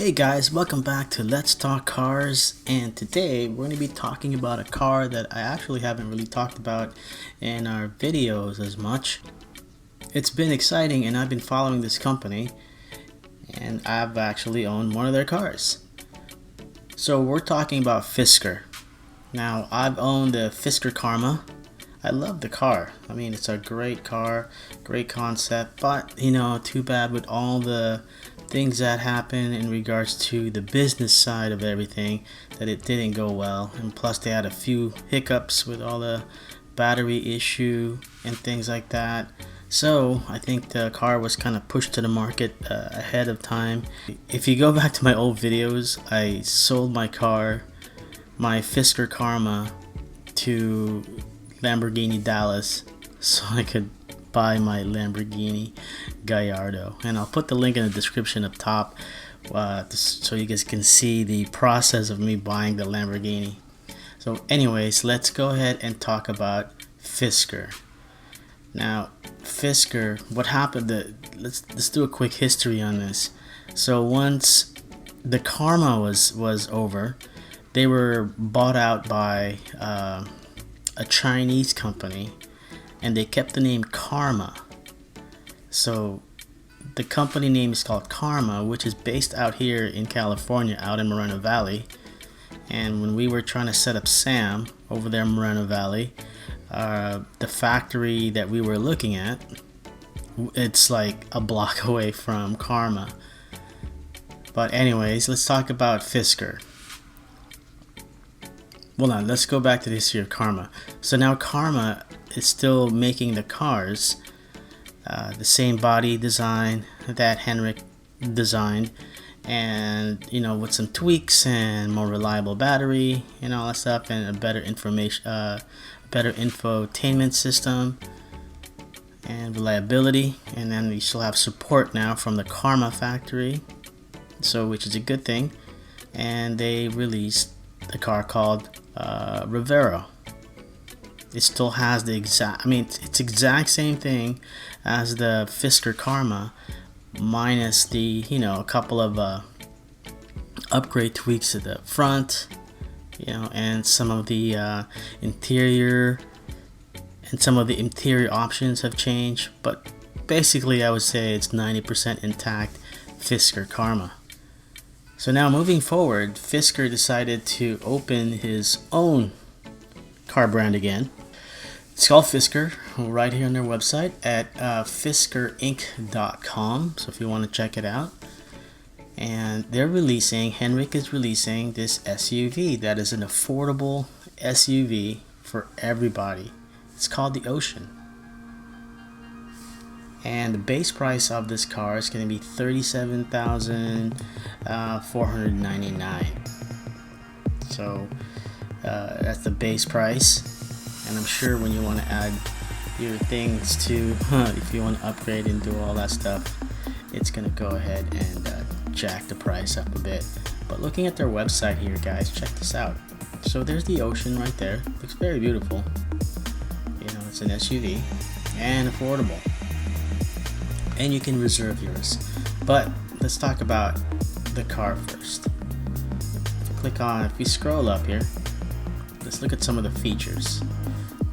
Hey guys, welcome back to Let's Talk Cars, and today we're going to be talking about a car that I actually haven't really talked about in our videos as much. It's been exciting and I've been following this company and I've actually owned one of their cars. So we're talking about Fisker. Now I've owned the Fisker Karma. I love the car. I mean, it's a great car, great concept, but too bad with all the things that happen in regards to the business side of everything that it didn't go well, and plus they had a few hiccups with all the battery issue and things like that. So I think the car was kind of pushed to the market ahead of time. If you go back to my old videos, I sold my car, my Fisker Karma, to Lamborghini Dallas so I could buy my Lamborghini Gallardo, and I'll put the link in the description up top so you guys can see the process of me buying the Lamborghini. So anyways, let's go ahead and talk about Fisker. Now Fisker, what happened, let's do a quick history on this. So once the Karma was over, they were bought out by a Chinese company, and they kept the name Karma. So the company name is called Karma, which is based out here in California, out in Moreno Valley. And when we were trying to set up Sam over there in Moreno Valley, the factory that we were looking at, it's like a block away from Karma. But anyways, let's talk about Fisker. Well, now let's go back to the history of Karma. So now Karma is still making the cars, the same body design that Henrik designed, and with some tweaks and more reliable battery and all that stuff, and a better better infotainment system and reliability. And then we still have support now from the Karma factory, so which is a good thing. And they released the car called Rivero. It still has the it's exact same thing as the Fisker Karma, minus the a couple of upgrade tweaks to the front, and some of the interior options have changed, but basically I would say it's 90% intact Fisker Karma. So now moving forward, Fisker decided to open his own car brand again. It's called Fisker, right here on their website at fiskerinc.com, so if you want to check it out. And Henrik is releasing this SUV that is an affordable SUV for everybody. It's called the Ocean. And the base price of this car is going to be $37,499. So that's the base price. And I'm sure when you want to add your things to, if you want to upgrade and do all that stuff, it's going to go ahead and jack the price up a bit. But looking at their website here, guys, check this out. So there's the Ocean right there. Looks very beautiful. It's an SUV and affordable. And you can reserve yours. But let's talk about the car first. If we scroll up here, let's look at some of the features.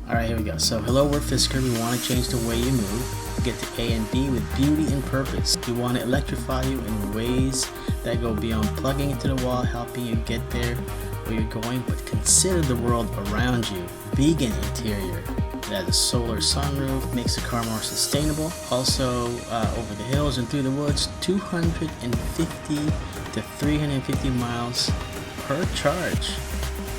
Alright, here we go. So hello, we're Fisker. We want to change the way you move, get to A and B with beauty and purpose. We want to electrify you in ways that go beyond plugging into the wall, helping you get there where you're going, but consider the world around you. Vegan interior. It has a solar sunroof, makes the car more sustainable. Also, over the hills and through the woods, 250 to 350 miles per charge.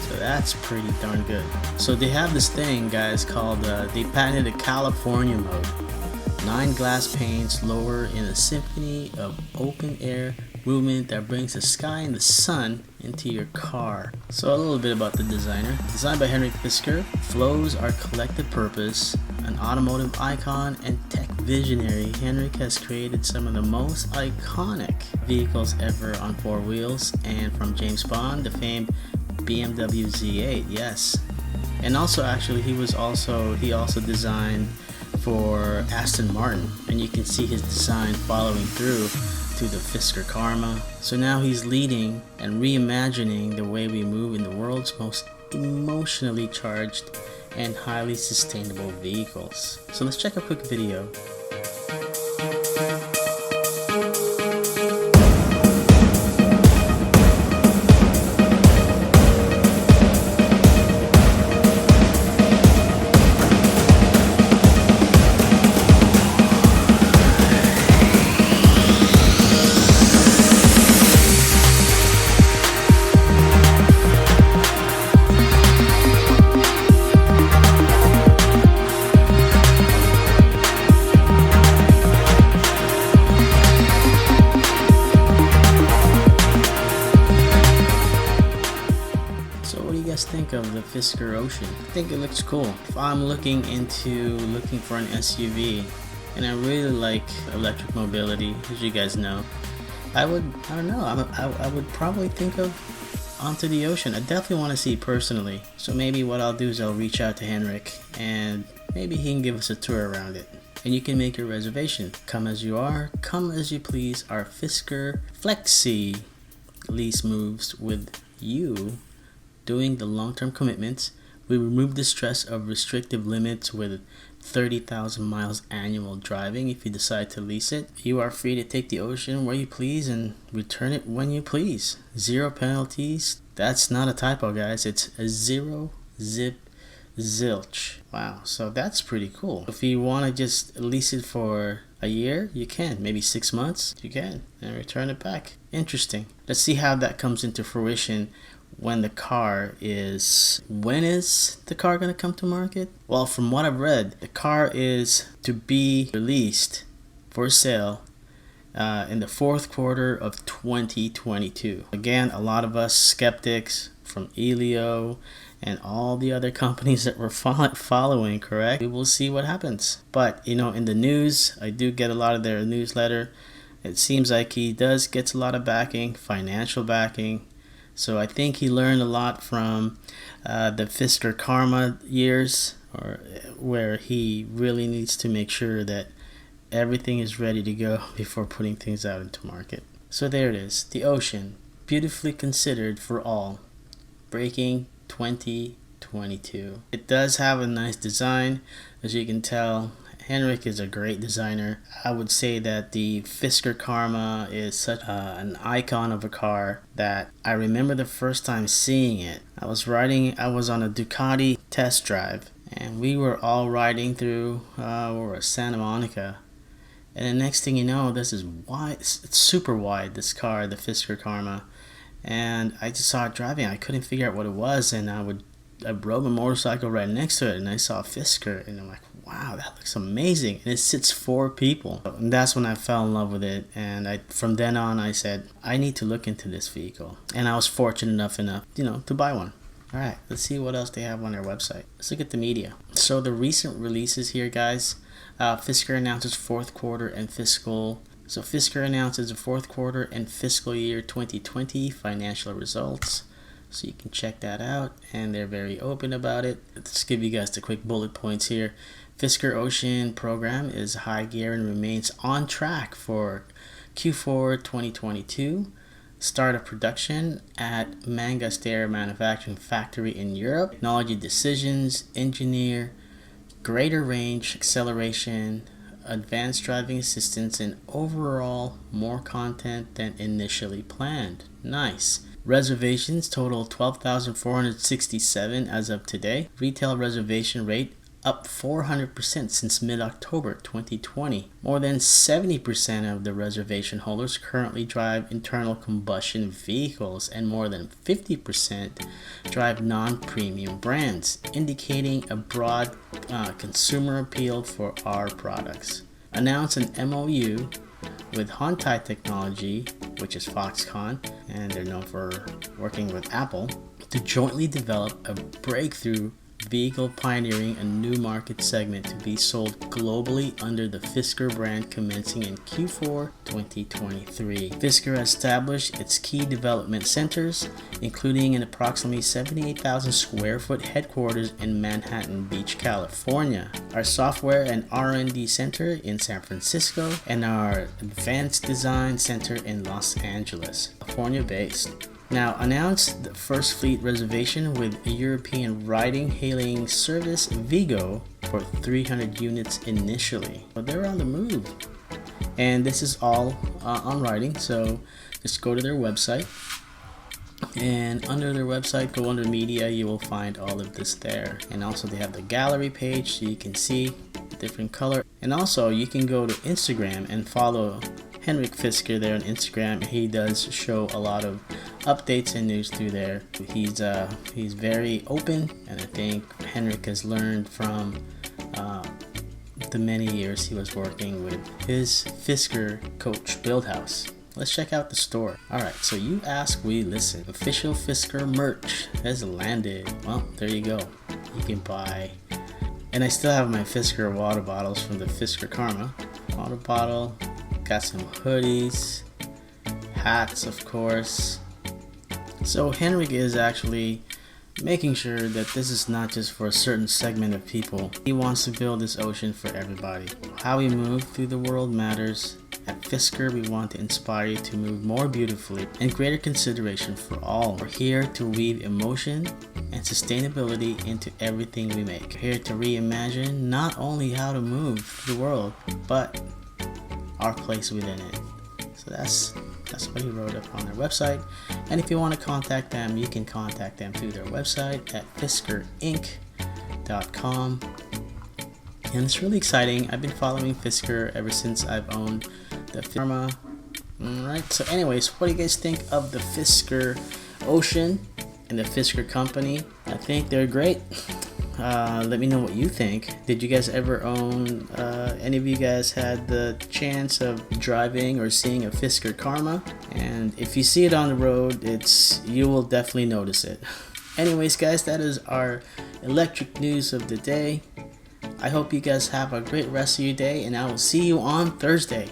So that's pretty darn good. So they have this thing, guys, called, they patented a California mode. 9 glass panes lower in a symphony of open air movement that brings the sky and the sun into your car. So a little bit about the designer. Designed by Henrik Fisker, flows our collective purpose. An automotive icon and tech visionary, Henrik has created some of the most iconic vehicles ever on 4 wheels, and from James Bond, the famed BMW Z8, yes. And also, actually, he also designed for Aston Martin, and you can see his design following through to the Fisker Karma. So now he's leading and reimagining the way we move in the world's most emotionally charged and highly sustainable vehicles. So let's check a quick video. Think of the Fisker Ocean. I think it looks cool. If I'm looking for an SUV and I really like electric mobility, as you guys know, I would probably think of Onto the Ocean. I definitely want to see it personally. So maybe what I'll do is I'll reach out to Henrik and maybe he can give us a tour around it. And you can make your reservation. Come as you are, come as you please. Our Fisker Flexi lease moves with you. Doing the long-term commitments, we remove the stress of restrictive limits with 30,000 miles annual driving. If you decide to lease it, you are free to take the Ocean where you please and return it when you please. Zero penalties. That's not a typo, guys. It's a zero zip zilch. Wow, so that's pretty cool. If you want to just lease it for a year, you can. Maybe 6 months, you can, and return it back. Interesting. Let's see how that comes into fruition. When is the car going to come to market? Well, from what I've read, the car is to be released for sale in the fourth quarter of 2022. Again, a lot of us skeptics from Elio and all the other companies that we're following, correct? We will see what happens. But, in the news, I do get a lot of their newsletter. It seems like he gets a lot of backing, financial backing. So I think he learned a lot from the Fisker Karma years, where he really needs to make sure that everything is ready to go before putting things out into market. So there it is, the Ocean, beautifully considered for all, breaking 2022. It does have a nice design, as you can tell. Henrik is a great designer. I would say that the Fisker Karma is such an icon of a car that I remember the first time seeing it. I was on a Ducati test drive and we were all riding through Santa Monica. And the next thing you know, this is wide, it's super wide, this car, the Fisker Karma. And I just saw it driving. I couldn't figure out what it was, and I rode a motorcycle right next to it and I saw Fisker and I'm like, wow, that looks amazing. And it sits 4 people. And that's when I fell in love with it. And from then on, I said, I need to look into this vehicle. And I was fortunate enough, to buy one. All right, let's see what else they have on their website. Let's look at the media. So the recent releases here, guys. Fisker announces fourth quarter and fiscal. So Fisker announces the fourth quarter and fiscal year 2020 financial results. So you can check that out, and they're very open about it. Let's give you guys the quick bullet points here. Fisker Ocean program is high gear and remains on track for Q4 2022. Start of production at Mangastair Manufacturing Factory in Europe. Technology decisions, engineer, greater range, acceleration, advanced driving assistance, and overall more content than initially planned. Nice. Reservations total 12,467 as of today. Retail reservation rate up 400% since mid-October 2020. More than 70% of the reservation holders currently drive internal combustion vehicles, and more than 50% drive non-premium brands, indicating a broad consumer appeal for our products. Announce an MOU with Hontai Technology, which is Foxconn, and they're known for working with Apple, to jointly develop a breakthrough vehicle pioneering a new market segment to be sold globally under the Fisker brand commencing in Q4 2023. Fisker has established its key development centers, including an approximately 78,000 square foot headquarters in Manhattan Beach, California, our software and R&D center in San Francisco, and our advanced design center in Los Angeles, California based. Now, announced the first fleet reservation with European ride-hailing service Vigo for 300 units initially. But they're on the move. And this is all on writing, so just go to their website. And under their website, go under media, you will find all of this there. And also they have the gallery page so you can see different color. And also you can go to Instagram and follow Henrik Fisker there on Instagram. He does show a lot of updates and news through there. He's very open, and I think Henrik has learned from the many years he was working with his Fisker coach build house. Let's check out the store. Alright, so you ask, we listen. Official Fisker merch has landed. Well, there you go. You can buy. And I still have my Fisker water bottles from the Fisker Karma. Water bottle. Got some hoodies, hats, of course. So Henrik is actually making sure that this is not just for a certain segment of people. He wants to build this ocean for everybody. How we move through the world matters. At Fisker, we want to inspire you to move more beautifully and greater consideration for all. We're here to weave emotion and sustainability into everything we make. We're here to reimagine not only how to move through the world, but our place within it. So that's what he wrote up on their website. And if you want to contact them, you can contact them through their website at fiskerinc.com. And it's really exciting. I've been following Fisker ever since I've owned the Karma. Alright, so anyways, what do you guys think of the Fisker Ocean and the Fisker company? I think they're great. Let me know what you think. Did you guys ever own, any of you guys had the chance of driving or seeing a Fisker Karma? And if you see it on the road, you will definitely notice it. Anyways guys, that is our electric news of the day. I hope you guys have a great rest of your day, and I will see you on Thursday.